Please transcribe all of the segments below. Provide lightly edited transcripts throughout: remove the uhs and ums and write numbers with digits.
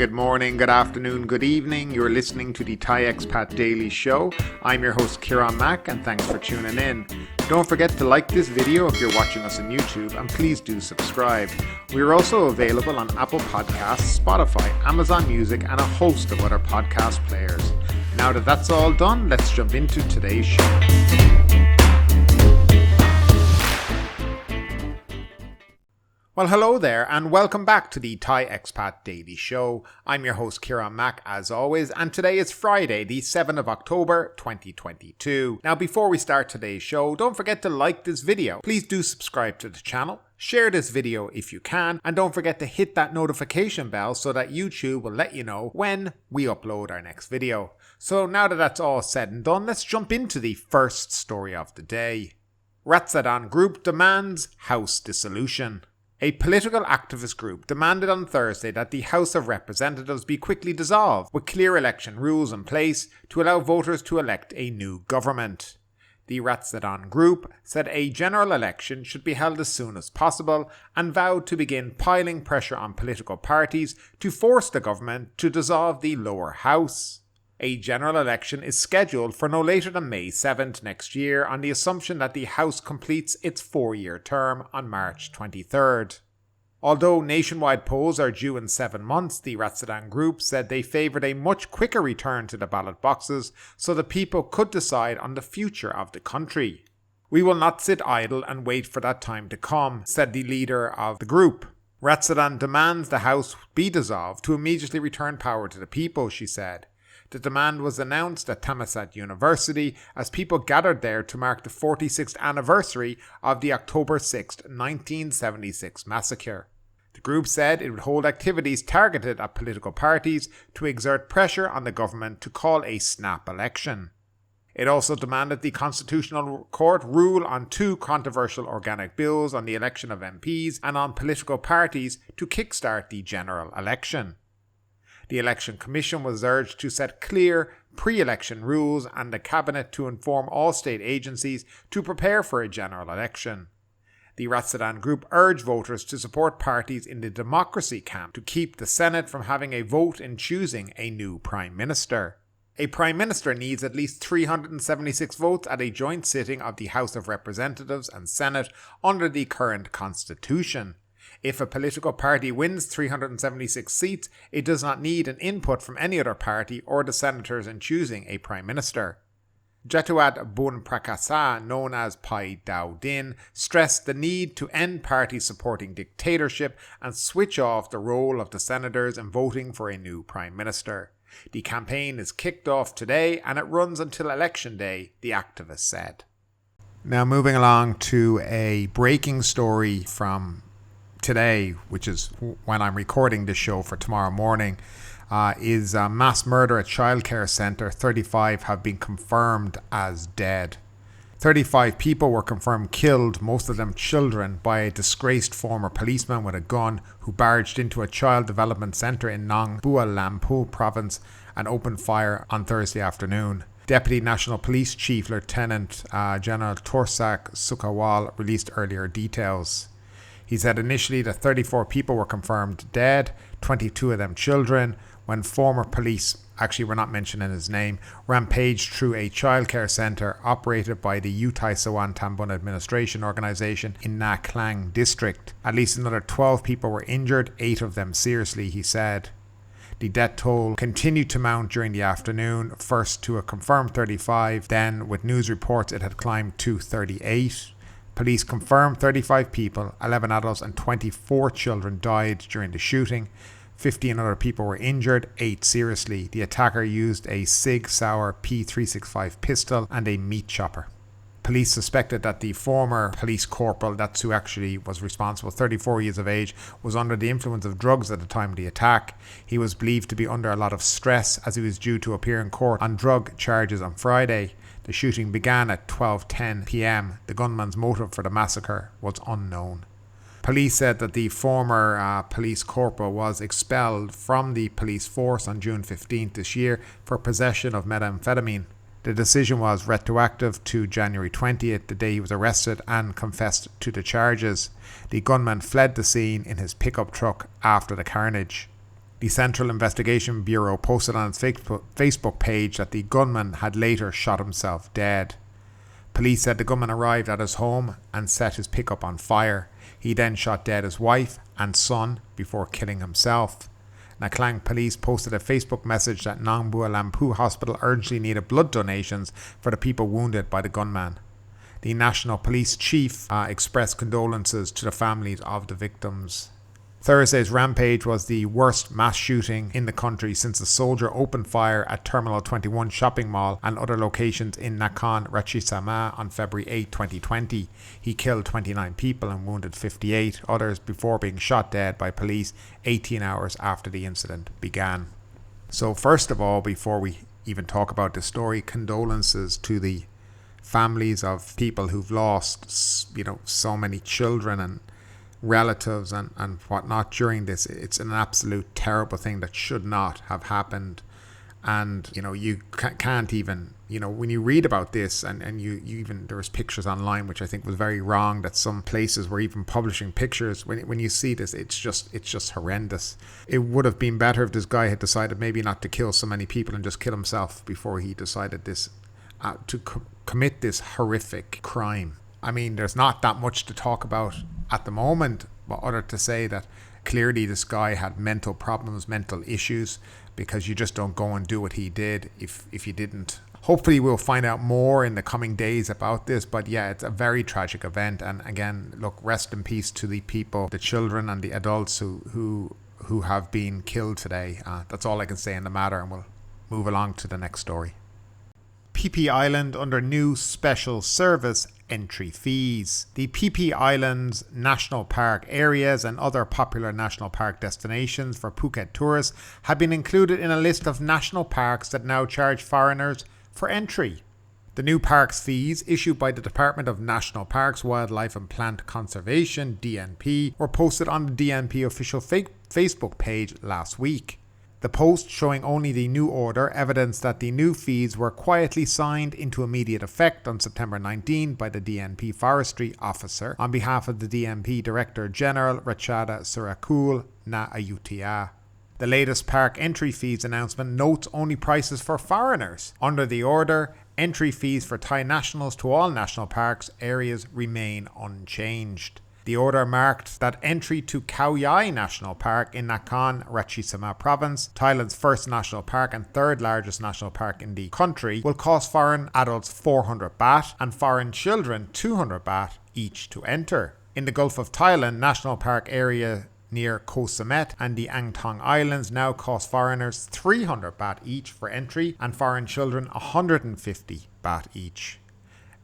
good morning, good afternoon, good evening. You're listening to the Thai Expat Daily Show. I'm your host Kieran Mack and thanks for tuning in. Don't forget to like this video if you're watching us on YouTube and please do subscribe. We're also available on Apple Podcasts, Spotify, Amazon Music and a host of other podcast players. Now that that's all done, let's jump into today's show. Well, hello there and welcome back to the Thai Expat Daily Show. I'm your host Kieran Mack as always, and today is Friday, the 7th of October 2022. Now before we start today's show, don't forget to like this video. Please do subscribe to the channel, share this video if you can, and don't forget to hit that notification bell so that YouTube will let you know when we upload our next video. So now that that's all said and done, let's jump into the first story of the day. Ratsadon group demands house dissolution. A political activist group demanded on Thursday that the House of Representatives be quickly dissolved, with clear election rules in place to allow voters to elect a new government. The Ratsadon group said a general election should be held as soon as possible and vowed to begin piling pressure on political parties to force the government to dissolve the lower house. A general election is scheduled for no later than May 7th next year on the assumption that the House completes its 4-year term on March 23rd. Although nationwide polls are due in 7 months, the Ratsadon group said they favoured a much quicker return to the ballot boxes so the people could decide on the future of the country. "We will not sit idle and wait for that time to come," said the leader of the group. Ratsadon demands the House be dissolved to immediately return power to the people, she said. The demand was announced at Thammasat University as people gathered there to mark the 46th anniversary of the October 6, 1976 massacre. The group said it would hold activities targeted at political parties to exert pressure on the government to call a snap election. It also demanded the Constitutional Court rule on 2 controversial organic bills on the election of MPs and on political parties to kickstart the general election. The Election Commission was urged to set clear pre-election rules and the Cabinet to inform all state agencies to prepare for a general election. The Ratsadon group urged voters to support parties in the democracy camp to keep the Senate from having a vote in choosing a new Prime Minister. A Prime Minister needs at least 376 votes at a joint sitting of the House of Representatives and Senate under the current Constitution. If a political party wins 376 seats, it does not need an input from any other party or the senators in choosing a Prime Minister. Jatuad Bun Prakasa, known as Pai Dao Din, stressed the need to end parties supporting dictatorship and switch off the role of the senators in voting for a new Prime Minister. The campaign is kicked off today and it runs until Election Day, the activist said. Now moving along to a breaking story from today, which is when I'm recording this show for tomorrow morning, is a mass murder at childcare centre. 35 have been confirmed as dead. 35 people were confirmed killed, most of them children, by a disgraced former policeman with a gun who barged into a child development centre in Nong Bua Lamphu province and opened fire on Thursday afternoon. Deputy National Police Chief Lieutenant General Torsak Sukhawal released earlier details. He said initially that 34 people were confirmed dead, 22 of them children, when former police, actually we're not mentioning his name, rampaged through a childcare centre operated by the Uthai Sawan Tambun Administration Organisation in Na Klang district. At least another 12 people were injured, 8 of them seriously, he said. The death toll continued to mount during the afternoon, first to a confirmed 35, then with news reports it had climbed to 38. Police confirmed 35 people, 11 adults and 24 children died during the shooting. 15 other people were injured, 8 seriously. The attacker used a Sig Sauer P365 pistol and a meat chopper. Police suspected that the former police corporal, that's who actually was responsible, 34 years of age, was under the influence of drugs at the time of the attack. He was believed to be under a lot of stress as he was due to appear in court on drug charges on Friday. The shooting began at 12:10 p.m. The gunman's motive for the massacre was unknown. Police said that the former police corporal was expelled from the police force on June 15th this year for possession of methamphetamine. The decision was retroactive to January 20th, the day he was arrested and confessed to the charges. The gunman fled the scene in his pickup truck after the carnage. The Central Investigation Bureau posted on its Facebook page that the gunman had later shot himself dead. Police said the gunman arrived at his home and set his pickup on fire. He then shot dead his wife and son before killing himself. Nha Klang police posted a Facebook message that Nong Bua Lamphu Hospital urgently needed blood donations for the people wounded by the gunman. The National Police Chief expressed condolences to the families of the victims. Thursday's rampage was the worst mass shooting in the country since a soldier opened fire at Terminal 21 shopping mall and other locations in Nakhon Ratchasima on February 8, 2020. He killed 29 people and wounded 58 others before being shot dead by police 18 hours after the incident began. So first of all, before we even talk about the story, condolences to the families of people who've lost, so many children and relatives and whatnot during this. It's an absolute terrible thing that should not have happened. And you can't even, when you read about this and you even, there was pictures online which I think was very wrong, that some places were even publishing pictures. When you see this, it's just horrendous. It would have been better if this guy had decided maybe not to kill so many people and just kill himself before he decided this to commit this horrific crime. I mean, there's not that much to talk about at the moment, but other to say that clearly this guy had mental problems, mental issues, because you just don't go and do what he did if you didn't. Hopefully we'll find out more in the coming days about this, but yeah, it's a very tragic event. And again, look, rest in peace to the people, the children and the adults who have been killed today. That's all I can say in the matter, and we'll move along to the next story. Phi Phi Island under new special service entry fees. The Phi Phi Islands national park areas and other popular national park destinations for Phuket tourists have been included in a list of national parks that now charge foreigners for entry. The new parks fees, issued by the Department of National Parks, Wildlife and Plant Conservation (DNP), were posted on the DNP official Facebook page last week. The post, showing only the new order, evidenced that the new fees were quietly signed into immediate effect on September 19 by the DNP Forestry Officer on behalf of the DNP Director General Ratsadon Surakul Na Ayutthaya. The latest park entry fees announcement notes only prices for foreigners. Under the order, entry fees for Thai nationals to all national parks areas remain unchanged. The order marked that entry to Khao Yai National Park in Nakhon Ratchasima Province, Thailand's first national park and third largest national park in the country, will cost foreign adults 400 baht and foreign children 200 baht each to enter. In the Gulf of Thailand, national park area near Koh Samet and the Ang Thong Islands now cost foreigners 300 baht each for entry and foreign children 150 baht each.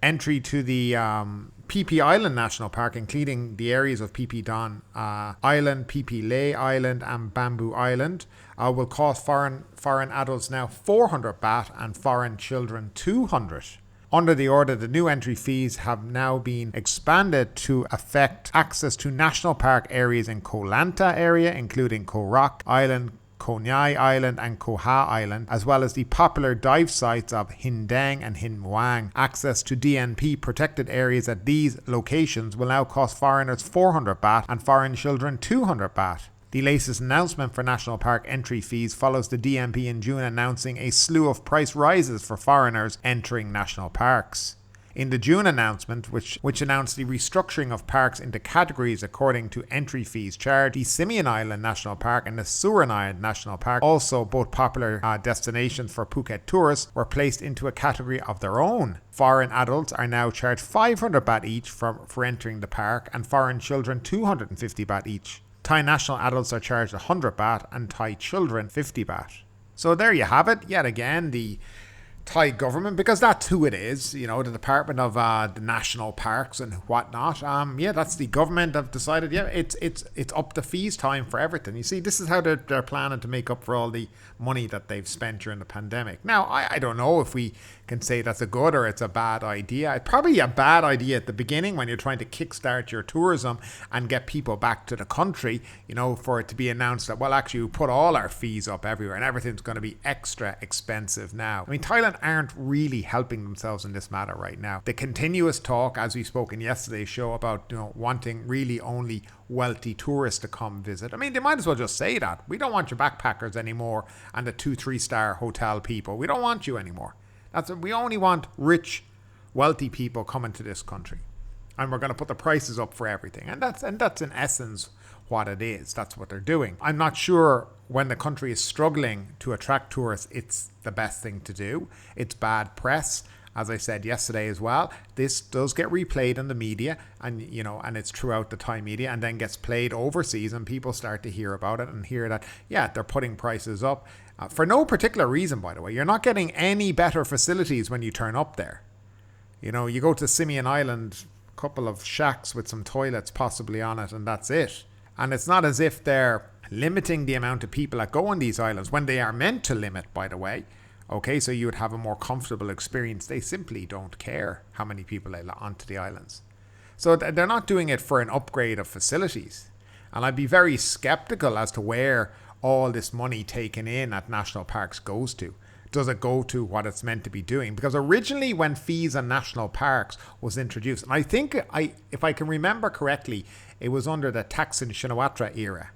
Entry to the Phi Phi Island National Park, including the areas of Phi Phi Don Island, Phi Phi Lay Island and Bamboo Island, will cost foreign adults now 400 baht and foreign children 200. Under the order, the new entry fees have now been expanded to affect access to national park areas in Koh Lanta area, including Koh Rock Island, Koh Nhai Island and Koh Ha Island, as well as the popular dive sites of Hindang and Hin Muang. Access to DNP protected areas at these locations will now cost foreigners 400 baht and foreign children 200 baht. The latest announcement for national park entry fees follows the DNP in June announcing a slew of price rises for foreigners entering national parks. In the June announcement, which announced the restructuring of parks into categories according to entry fees charged, the Simeon Island National Park and the Surin Island National Park, also both popular destinations for Phuket tourists, were placed into a category of their own. Foreign adults are now charged 500 baht each for entering the park and foreign children 250 baht each. Thai national adults are charged 100 baht and Thai children 50 baht. So there you have it, yet again, the Thai government, because that's who it is, the Department of the National Parks and whatnot. That's the government have decided. It's up the fees time for everything. You see, this is how they're planning to make up for all the money that they've spent during the pandemic. Now, I don't know if we can say that's a good or it's a bad idea. It's probably a bad idea at the beginning when you're trying to kickstart your tourism and get people back to the country, for it to be announced that, well, actually, we put all our fees up everywhere and everything's going to be extra expensive now. I mean, Thailand Thailand aren't really helping themselves in this matter right now. The continuous talk, as we spoke in yesterday's show, about wanting really only wealthy tourists to come visit. I mean, they might as well just say that. We don't want your backpackers anymore and the 2-3 star hotel people. We don't want you anymore. We only want rich, wealthy people coming to this country. And we're going to put the prices up for everything. And that's in essence what it is. That's what they're doing. I'm not sure when the country is struggling to attract tourists, it's the best thing to do. It's bad press. As I said yesterday as well, this does get replayed in the media and it's throughout the Thai media and then gets played overseas and people start to hear about it and hear that, they're putting prices up for no particular reason, by the way. You're not getting any better facilities when you turn up there. You go to Simeon Island, a couple of shacks with some toilets possibly on it, and that's it. And it's not as if they're limiting the amount of people that go on these islands when they are meant to limit, by the way. Okay, so you would have a more comfortable experience. They simply don't care how many people they let onto the islands. So they're not doing it for an upgrade of facilities. And I'd be very skeptical as to where all this money taken in at national parks goes to. Does it go to what it's meant to be doing? Because originally when fees on national parks was introduced, and I think if I can remember correctly, it was under the Thaksin Shinawatra era.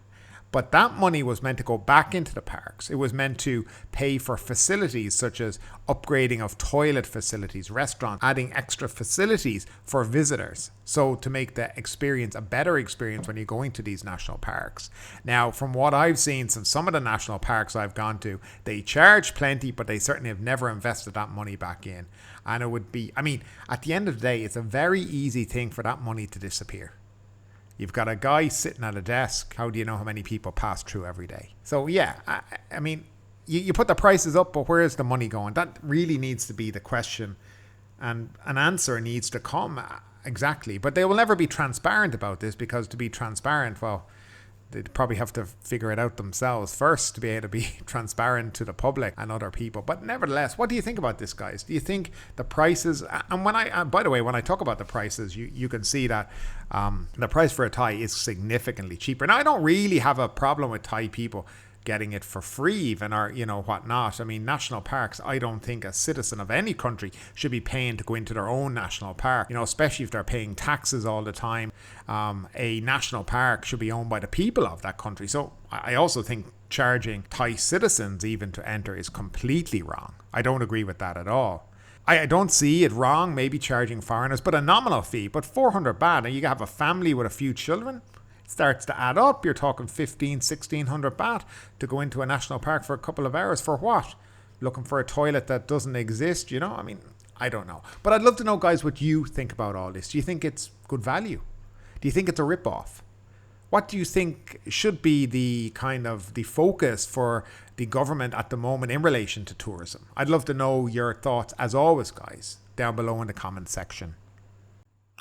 But that money was meant to go back into the parks. It was meant to pay for facilities such as upgrading of toilet facilities, restaurants, adding extra facilities for visitors. So to make the experience a better experience when you're going to these national parks. Now, from what I've seen since some of the national parks I've gone to, they charge plenty, but they certainly have never invested that money back in. And it would be, at the end of the day, it's a very easy thing for that money to disappear. You've got a guy sitting at a desk. How do you know how many people pass through every day? So you put the prices up, but where is the money going? That really needs to be the question, and an answer needs to come exactly. But they will never be transparent about this, because to be transparent, well, they'd probably have to figure it out themselves first to be able to be transparent to the public and other people. But nevertheless, what do you think about this, guys? Do you think the prices, and when I talk about the prices, you can see that the price for a Thai is significantly cheaper. Now, I don't really have a problem with Thai people getting it for free even, or whatnot. National parks, I don't think a citizen of any country should be paying to go into their own national park, especially if they're paying taxes all the time. A national park should be owned by the people of that country. So I also think charging Thai citizens even to enter is completely wrong. I don't agree with that at all. I don't see it wrong, maybe charging foreigners, but a nominal fee. But 400 baht, and you have a family with a few children, starts to add up. You're talking 1,500-1,600 baht to go into a national park for a couple of hours. For what? Looking for a toilet that doesn't exist, I don't know. But I'd love to know, guys, what you think about all this. Do you think it's good value? Do you think it's a rip-off? What do you think should be the focus for the government at the moment in relation to tourism? I'd love to know your thoughts, as always, guys, down below in the comment section.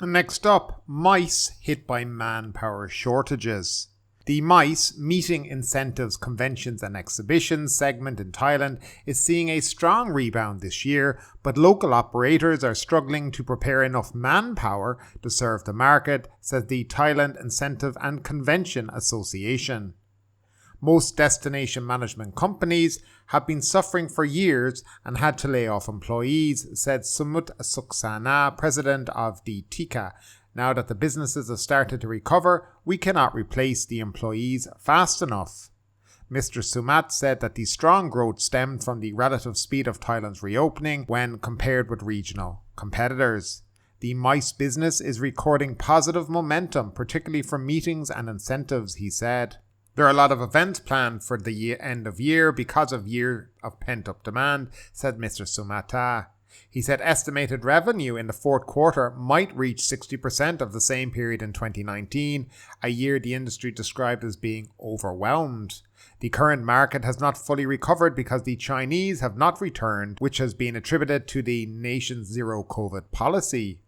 And next up, MICE hit by manpower shortages. The MICE, Meeting Incentives, Conventions and Exhibitions segment in Thailand, is seeing a strong rebound this year, but local operators are struggling to prepare enough manpower to serve the market, says the Thailand Incentive and Convention Association. Most destination management companies have been suffering for years and had to lay off employees, said Sumut Suksana, president of the TICA. Now that the businesses have started to recover, we cannot replace the employees fast enough. Mr. Sumat said that the strong growth stemmed from the relative speed of Thailand's reopening when compared with regional competitors. The MICE business is recording positive momentum, particularly for meetings and incentives, he said. There are a lot of events planned for the end of year because of year of pent-up demand, said Mr. Sumata. He said estimated revenue in the fourth quarter might reach 60% of the same period in 2019, a year the industry described as being overwhelmed. The current market has not fully recovered because the Chinese have not returned, which has been attributed to the nation's zero COVID policy.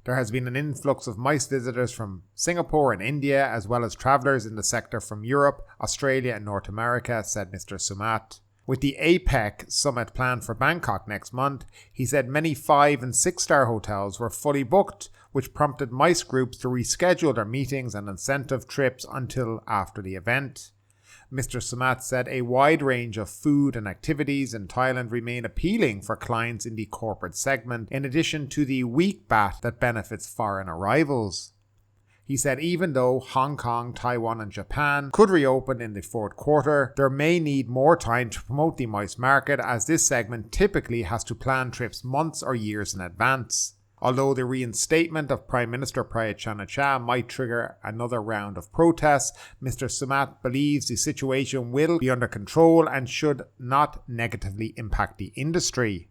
There has been an influx of MICE visitors from Singapore and India, as well as travellers in the sector from Europe, Australia and North America, said Mr. Sumat. With the APEC summit planned for Bangkok next month, he said many 5- and 6-star hotels were fully booked, which prompted MICE groups to reschedule their meetings and incentive trips until after the event. Mr. Samat said a wide range of food and activities in Thailand remain appealing for clients in the corporate segment, in addition to the weak baht that benefits foreign arrivals. He said even though Hong Kong, Taiwan and Japan could reopen in the fourth quarter, there may need more time to promote the MICE market, as this segment typically has to plan trips months or years in advance. Although the reinstatement of Prime Minister Prayut Chan-o-cha might trigger another round of protests, Mr. Samat believes the situation will be under control and should not negatively impact the industry.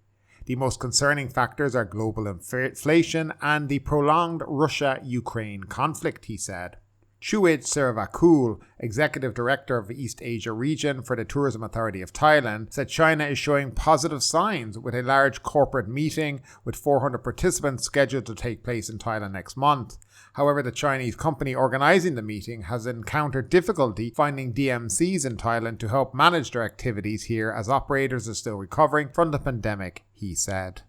The most concerning factors are global inflation and the prolonged Russia-Ukraine conflict, he said. Chuit Servakul, Executive Director of the East Asia region for the Tourism Authority of Thailand, said China is showing positive signs with a large corporate meeting with 400 participants scheduled to take place in Thailand next month. However, the Chinese company organising the meeting has encountered difficulty finding DMCs in Thailand to help manage their activities here, as operators are still recovering from the pandemic, he said.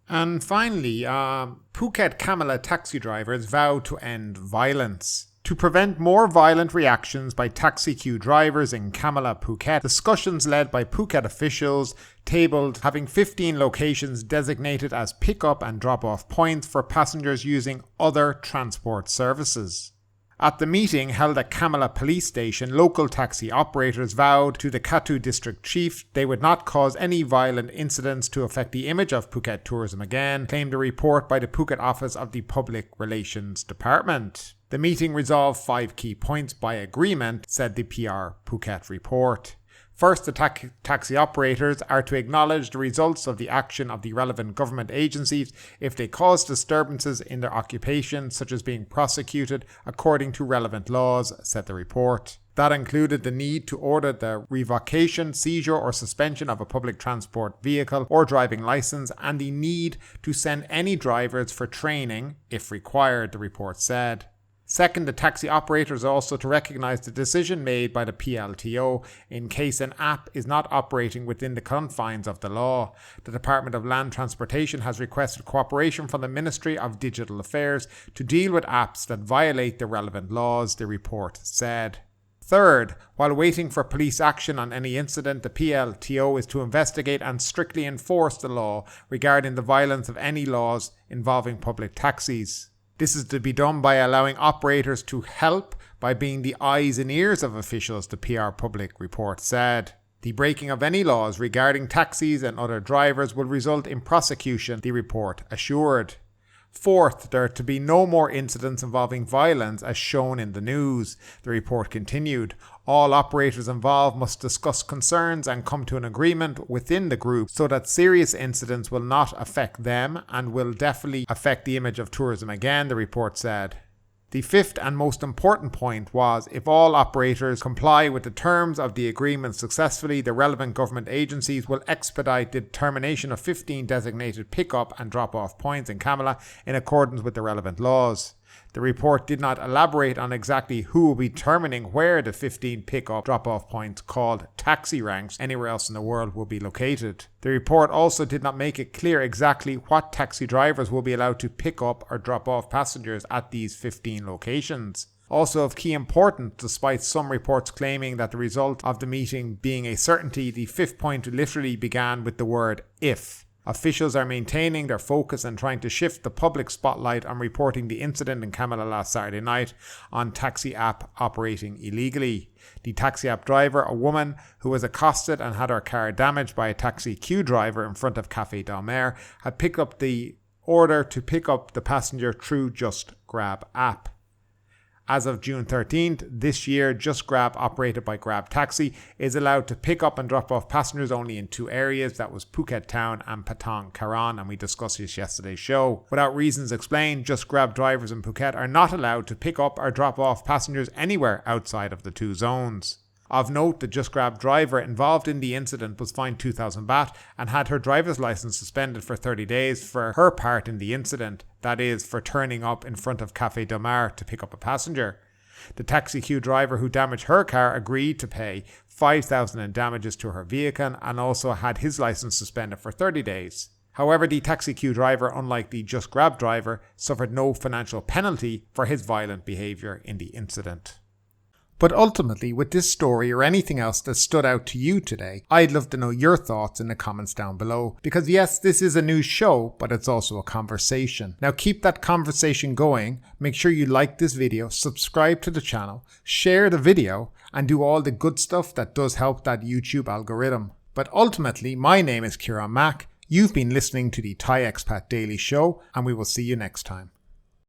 And finally, Phuket Kamala taxi drivers vow to end violence. To prevent more violent reactions by taxi queue drivers in Kamala, Phuket, discussions led by Phuket officials tabled having 15 locations designated as pick-up and drop-off points for passengers using other transport services. At the meeting held at Kamala Police Station, local taxi operators vowed to the Katu district chief they would not cause any violent incidents to affect the image of Phuket tourism again, claimed a report by the Phuket office of the Public Relations Department. The meeting resolved 5 key points by agreement, said the PR Phuket report. First, the taxi operators are to acknowledge the results of the action of the relevant government agencies if they cause disturbances in their occupation, such as being prosecuted according to relevant laws, said the report. That included the need to order the revocation, seizure or suspension of a public transport vehicle or driving license, and the need to send any drivers for training if required, the report said. Second, the taxi operators are also to recognise the decision made by the PLTO in case an app is not operating within the confines of the law. The Department of Land Transportation has requested cooperation from the Ministry of Digital Affairs to deal with apps that violate the relevant laws, the report said. Third, while waiting for police action on any incident, the PLTO is to investigate and strictly enforce the law regarding the violence of any laws involving public taxis. This is to be done by allowing operators to help by being the eyes and ears of officials, the PR Public report said. The breaking of any laws regarding taxis and other drivers will result in prosecution, the report assured. Fourth, there are to be no more incidents involving violence as shown in the news, the report continued. All operators involved must discuss concerns and come to an agreement within the group so that serious incidents will not affect them and will definitely affect the image of tourism again, the report said. The fifth and most important point was if all operators comply with the terms of the agreement successfully, the relevant government agencies will expedite the determination of 15 designated pick-up and drop-off points in Kamala in accordance with the relevant laws. The report did not elaborate on exactly who will be determining where the 15 pick-up drop-off points called taxi ranks anywhere else in the world will be located. The report also did not make it clear exactly what taxi drivers will be allowed to pick up or drop off passengers at these 15 locations. Also of key importance, despite some reports claiming that the result of the meeting being a certainty, the fifth point literally began with the word if. Officials are maintaining their focus and trying to shift the public spotlight on reporting the incident in Kamala last Saturday night on taxi app operating illegally. The taxi app driver, a woman who was accosted and had her car damaged by a taxi queue driver in front of Café Del Mar, had picked up the order to pick up the passenger through Just Grab app. As of June 13th this year, Just Grab, operated by Grab Taxi, is allowed to pick up and drop off passengers only in 2 areas. That was Phuket Town and Patong Karan, and we discussed this yesterday's show. Without reasons explained, Just Grab drivers in Phuket are not allowed to pick up or drop off passengers anywhere outside of the 2 zones. Of note, the Just Grab driver involved in the incident was fined 2,000 baht and had her driver's license suspended for 30 days for her part in the incident, that is, for turning up in front of Café Del Mar to pick up a passenger. The taxi queue driver who damaged her car agreed to pay 5,000 in damages to her vehicle and also had his license suspended for 30 days. However, the taxi queue driver, unlike the Just Grab driver, suffered no financial penalty for his violent behaviour in the incident. But ultimately, with this story or anything else that stood out to you today, I'd love to know your thoughts in the comments down below. Because yes, this is a news show, but it's also a conversation. Now keep that conversation going. Make sure you like this video, subscribe to the channel, share the video, and do all the good stuff that does help that YouTube algorithm. But ultimately, my name is Kieran Mack. You've been listening to the Thai Expat Daily Show, and we will see you next time.